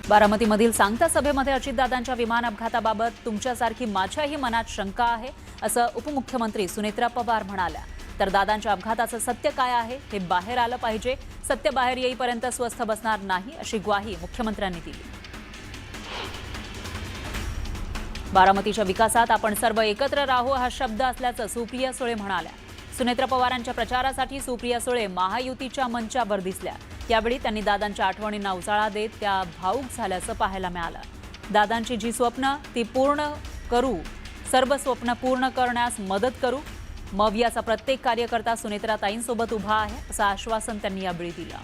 बारामतीमधील सांगता सभेमध्ये अजितदादांच्या विमान अपघाताबाबत तुमच्यासारखी माझ्याही मनात शंका आहे असं उपमुख्यमंत्री सुनेत्रा पवार म्हणाल्या। तर दादांच्या अपघाताचं सत्य काय आहे हे बाहेर आलं पाहिजे, सत्य बाहेर येईपर्यंत स्वस्थ बसणार नाही अशी ग्वाही मुख्यमंत्र्यांनी दिली। बारामतीच्या विकासात आपण सर्व एकत्र राहू हा शब्द असल्याचं सुप्रिया सुळे म्हणाल्या। सुनेत्रा पवारांच्या प्रचारासाठी सुप्रिया सुळे महायुतीच्या मंचावर दिसल्या। यावेळी त्यांनी दादांच्या आठवणींना उजाळा देत त्या भावुक झाल्याचं पाहायला मिळालं। दादांची जी स्वप्न ती पूर्ण करू, सर्व स्वप्न पूर्ण करण्यास मदत करू। मवियाचा प्रत्येक कार्यकर्ता सुनेत्राताईंसोबत उभा आहे असं आश्वासन त्यांनी यावेळी दिलं।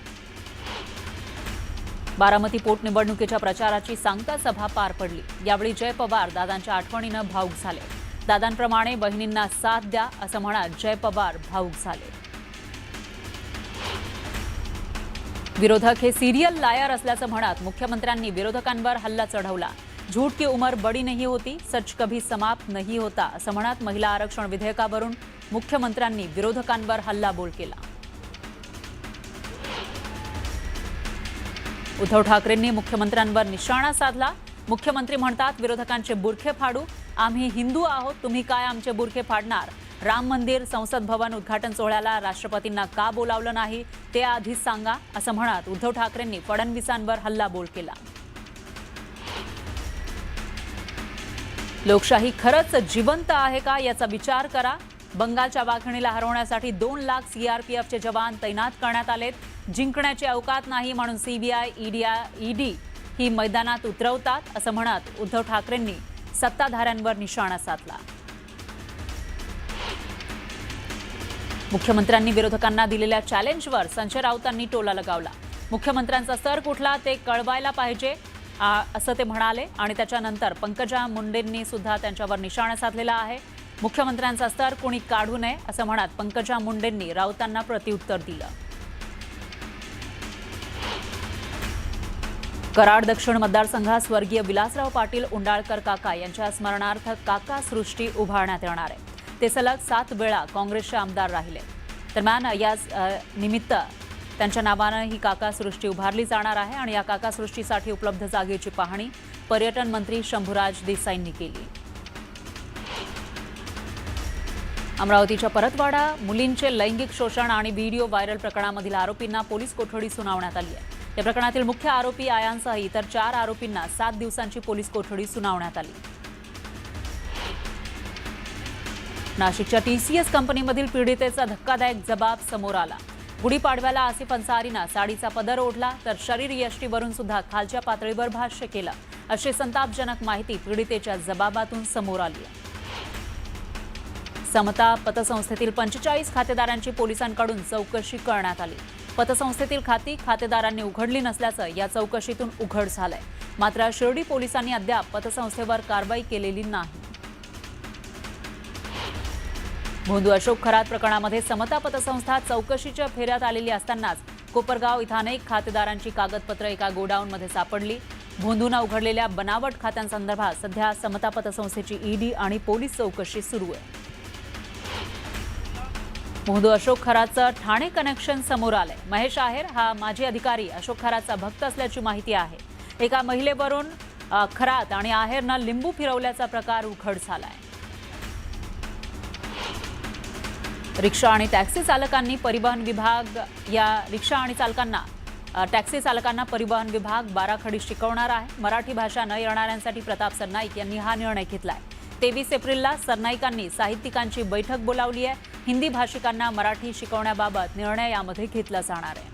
बारामती पोटनिवडणुकीच्या प्रचाराची सांगता सभा पार पडली। यावेळी जय पवार दादांच्या आठवणीनं भावुक झाले। दादांप्रमाणे बहिणींना साथ द्या असं म्हणत जय पवार भावुक झाले। विरोधक हे सिरियल लायर असल्याचं म्हणत मुख्यमंत्र्यांनी विरोधकांवर हल्ला चढवला। झूठ की उमर बडी नहीं होती, सच कभी समाप्त नहीं होता असं म्हणत महिला आरक्षण विधेयकावरून मुख्यमंत्र्यांनी विरोधकांवर हल्लाबोल केला। उद्धव ठाकरेंनी मुख्यमंत्र्यांवर निशाणा साधला। मुख्यमंत्री म्हणतात विरोधकांचे बुरखे फाडू, आम्ही हिंदू आहोत, तुम्ही काय आमचे बुरखे फाडणार। राम मंदिर संसद भवन उद्घाटन सोहळ्याला राष्ट्रपतींना का बोलावलं नाही ते आधीच सांगा असं म्हणत उद्धव ठाकरेंनी फडणवीसांवर हल्लाबोल केला। लोकशाही खरंच जिवंत आहे का याचा विचार करा। बंगालच्या वाघिणीला हरवण्यासाठी 2 लाख सीआरपीएफचे जवान तैनात करण्यात आलेत। जिंकण्याची अवकात नाही म्हणून सीबीआय ईडी ही मैदानात उतरवतात असं म्हणत उद्धव ठाकरेंनी सत्ताधाऱ्यांवर निशाणा साधला। मुख्यमंत्र्यांनी विरोधकांना दिलेल्या चॅलेंजवर संजय राऊतांनी टोला लगावला। मुख्यमंत्र्यांचा स्तर कुठला ते कळवायला पाहिजे असं ते म्हणाले आणि त्याच्यानंतर पंकजा मुंडेंनी सुद्धा त्यांच्यावर निशाणा साधलेला आहे। मुख्यमंत्र्यांचा स्तर कोणी काढू नये असं म्हणत पंकजा मुंडेंनी राऊतांना प्रत्युत्तर दिलं। कराड दक्षिण मतदारसंघात स्वर्गीय विलासराव पाटील उंडाळकर काका यांच्या स्मरणार्थ काका सृष्टी उभारण्यात येणार आहे। ते सलग 7 वेळा काँग्रेसचे आमदार राहिले। दरम्यान या निमित्त त्यांच्या नावानं ही काका सृष्टी उभारली जाणार आहे आणि या काका सृष्टीसाठी उपलब्ध जागेची पाहणी पर्यटन मंत्री शंभूराज देसाईंनी केली। अमरावतीच्या परतवाडा मुलींचे लैंगिक शोषण आणि व्हिडिओ व्हायरल प्रकरणामधील आरोपींना पोलीस कोठडी सुनावण्यात आली आहे। या प्रकरणातील मुख्य आरोपी आयांसह इतर 4 आरोपींना 7 दिवसांची पोलीस कोठडी सुनावण्यात आली। नाशिकच्या टीसीएस कंपनीमधील पीडितेचा धक्कादायक जबाब समोर आला। गुढीपाडव्याला आसिफ अन्सारीनं साडीचा पदर ओढला तर शरीर यष्टीवरून सुद्धा खालच्या पातळीवर भाष्य केलं अशी संतापजनक माहिती पीडितेच्या जबाबातून समोर आली आहे। समता पतसंस्थेतील 45 खातेदारांची पोलिसांकडून चौकशी करण्यात आली। पतसंस्थेतील खाती खातेदारांनी उघडली नसल्याचं या चौकशीतून उघड झालंय। मात्र शिर्डी पोलिसांनी अद्याप पतसंस्थेवर कारवाई केलेली नाही। भोंदू अशोक खरात प्रकरणामध्ये समता पतसंस्था चौकशीच्या फेऱ्यात आलेली असतानाच कोपरगाव इथं अनेक खातेदारांची कागदपत्र एका गोडाऊनमध्ये सापडली। भोंदूनं उघडलेल्या बनावट खात्यांसंदर्भात सध्या समता पतसंस्थेची ईडी आणि पोलीस चौकशी सुरू आहे। भोंदू अशोक खरातचं ठाणे कनेक्शन समोर आलंय। महेश आहेर हा माजी अधिकारी अशोक खरातचा भक्त असल्याची माहिती आहे। एका महिलेवरून खरात आणि आहेरनं लिंबू फिरवल्याचा प्रकार उघड झालाय। रिक्षा आणि टॅक्सी चालकांनी परिवहन विभाग टॅक्सी चालकांना परिवहन विभाग बाराखडी शिकवणार आहे। मराठी भाषा न येणाऱ्यांसाठी प्रताप सरनाईक यांनी हा निर्णय घेतलाय। 23 एप्रिलला सरनाईकांनी साहित्यिकांची बैठक बोलावली आहे। हिंदी भाषिकांना मराठी शिकवण्याबाबत निर्णय यामध्ये घेतला जाणार आहे।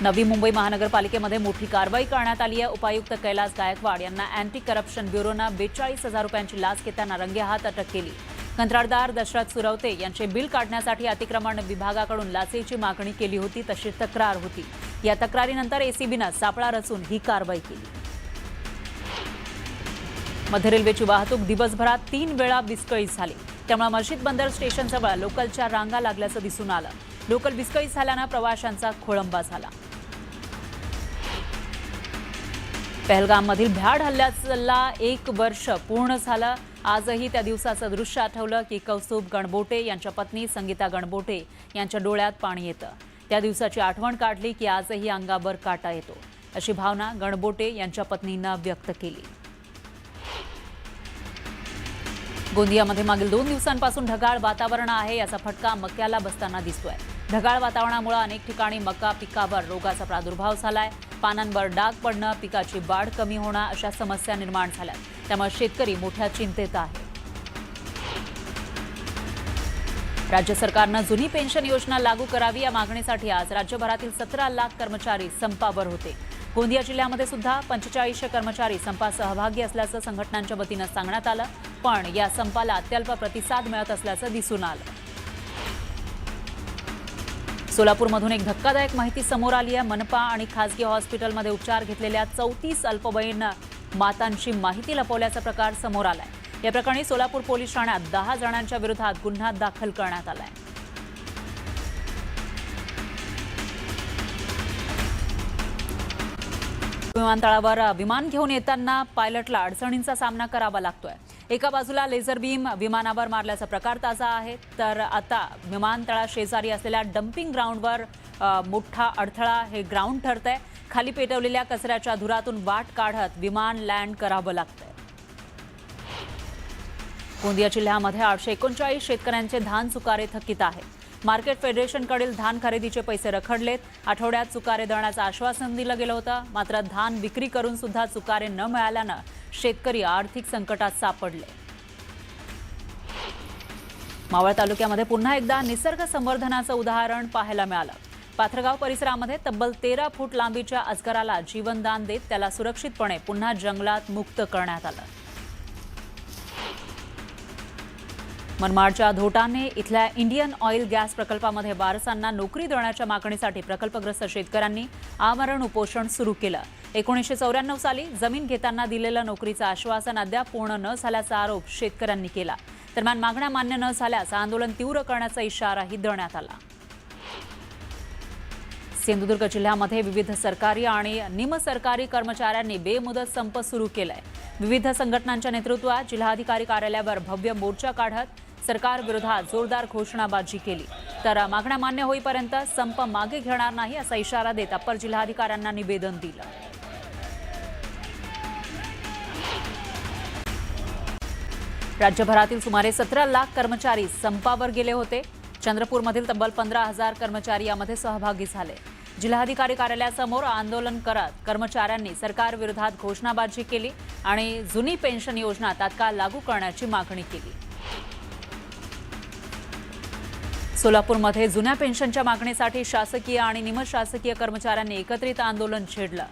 नवी मुंबई महानगरपालिकेमध्ये मोठी कारवाई करण्यात आली आहे। उपायुक्त कैलास गायकवाड यांना अँटी करप्शन ब्युरोनं 42,000 रुपयांची लाच घेताना रंगेहात अटक केली। कंत्राटदार दशरथ सुरवते यांचे बिल काढण्यासाठी अतिक्रमण विभागाकडून लाचेची मागणी केली होती तशी तक्रार होती। या तक्रारीनंतर एसीबीनं सापळा रचून ही कारवाई केली। मध्य रेल्वेची वाहतूक दिवसभरात 3 वेळा विस्कळीत झाली। त्यामुळे मस्जिद बंदर स्टेशनजवळ लोकलच्या रांगा लागल्याचं दिसून आलं। लोकल विस्कळीत झाल्यानं प्रवाशांचा खोळंबा झाला। पहलगाममधील भ्याड हल्ल्याला 1 वर्ष पूर्ण झालं। आजही त्या दिवसाचं दृश्य आठवलं की कौस्तुभ गणबोटे यांच्या पत्नी संगीता गणबोटे यांच्या डोळ्यात पाणी येतं। त्या दिवसाची आठवण काढली की आजही अंगावर काटा येतो, अशी भावना गणबोटे यांच्या पत्नींना व्यक्त केली. गोंदियामध्ये मागील 2 दिवसांपासून ढगाळ वातावरण आहे. याचा फटका मक्याला बसताना दिसतोय. ढगाळ वातावरणामुळे अनेक ठिकाणी मका पिकावर रोगाचा प्रादुर्भाव झालाय. पानांवर डाग पडणं, पिकाची वाढ कमी होणं अशा समस्या निर्माण झाल्या. त्यामुळे शेतकरी मोठ्या चिंतेत आहे. राज्य सरकारनं जुनी पेन्शन योजना लागू करावी या मागणीसाठी आज राज्यभरातील 17 लाख कर्मचारी संपावर होते. गोंदिया जिल्ह्यामध्ये सुद्धा 4500 कर्मचारी संपात सहभागी असल्याचं संघटनांच्या वतीनं सांगण्यात आलं. पण या संपाला अत्यल्प प्रतिसाद मिळत असल्याचं दिसून आलं. सोलापूरमधून एक धक्कादायक माहिती समोर आली आहे. मनपा आणि खासगी हॉस्पिटलमध्ये उपचार घेतलेल्या 34 अल्पवयीन मातांची माहिती लपवल्याचा प्रकार समोर आलाय. या प्रकरणी सोलापूर पोलीस ठाण्यात 10 जणांच्या विरोधात गुन्हा दाखल करण्यात आलाय. विमानतळावर विमान घेऊन येताना पायलटला अडचणींचा सामना करावा लागतोय. एका बाजूला लेझर बीम विमानावर मारल्याचा प्रकार ताजा आहे, तर आता विमानतळा शेजारी असलेल्या डम्पिंग ग्राउंडवर मोठा अडथळा हे ग्राउंड ठरतंय. खाली पेटवलेल्या कचऱ्याच्या धुरातून वाट काढत विमान लँड करावं लागतंय. गोंदिया जिल्ह्यामध्ये 839 शेतकऱ्यांचे धान चुकारे थकीत आहेत. मार्केट फेडरेशनकडील धान खरेदीचे पैसे रखडलेत. आठवड्यात चुकारे देण्याचं आश्वासन दिलं गेलं होतं, मात्र धान विक्री करून सुद्धा चुकारे न मिळाल्यानं शेतकरी आर्थिक संकटात सापडले. मावळ तालुक्यामध्ये पुन्हा एकदा निसर्ग संवर्धनाचं उदाहरण पाहायला मिळालं. पाथरगाव परिसरामध्ये तब्बल 13 फूट लांबीच्या अजगराला जीवनदान देत त्याला सुरक्षितपणे पुन्हा जंगलात मुक्त करण्यात आलं. मनमाडच्या धोटाने इथल्या इंडियन ऑइल गॅस प्रकल्पामध्ये वारसांना नोकरी देण्याच्या मागणीसाठी प्रकल्पग्रस्त शेतकऱ्यांनी आमरण उपोषण सुरू केलं. 1994 साली जमीन घेताना दिलेलं नोकरीचं आश्वासन अद्याप पूर्ण न झाल्याचा आरोप शेतकऱ्यांनी केला. दरम्यान मागण्या मान्य न झाल्यास आंदोलन तीव्र करण्याचा इशाराही देण्यात आला. सिंधुदुर्ग जिल्ह्यामध्ये विविध सरकारी आणि निमसरकारी कर्मचाऱ्यांनी बेमुदत संप सुरू केलाय. विविध संघटनांच्या नेतृत्वात जिल्हाधिकारी कार्यालयावर भव्य मोर्चा काढत सरकार विरोधात जोरदार घोषणाबाजी केली. तर मागण्या मान्य होईपर्यंत संप मागे घेणार नाही असा इशारा देत अप्पर जिल्हाधिकाऱ्यांना निवेदन दिलं. राज्यभरातील सुमारे 17 लाख कर्मचारी संपावर गेले होते. चंद्रपूरमधील तब्बल 15,000 कर्मचारी यामध्ये सहभागी झाले. जिल्हाधिकारी कार्यालयासमोर आंदोलन करत कर्मचाऱ्यांनी सरकार विरोधात घोषणाबाजी केली आणि जुनी पेन्शन योजना तात्काळ लागू करण्याची मागणी केली. सोलापूरमध्ये जुन्या पेन्शनच्या मागणीसाठी शासकीय आणि निमशासकीय कर्मचाऱ्यांनी एकत्रित आंदोलन छेडलं.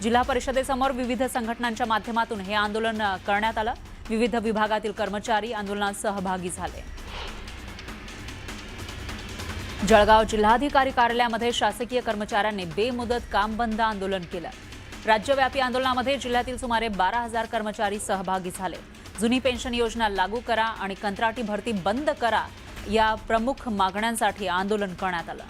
जिल्हा परिषदेसमोर विविध संघटनांच्या माध्यमातून हे आंदोलन करण्यात आलं. विविध विभागातील कर्मचारी आंदोलनात सहभागी झाले. जळगाव जिल्हाधिकारी कार्यालयामध्ये शासकीय कर्मचाऱ्यांनी बेमुदत काम बंद आंदोलन केलं. राज्यव्यापी आंदोलनामध्ये जिल्ह्यातील सुमारे 12,000 कर्मचारी सहभागी झाले. जुनी पेन्शन योजना लागू करा आणि कंत्राटी भरती बंद करा या प्रमुख मागण्यांसाठी आंदोलन करण्यात आलं.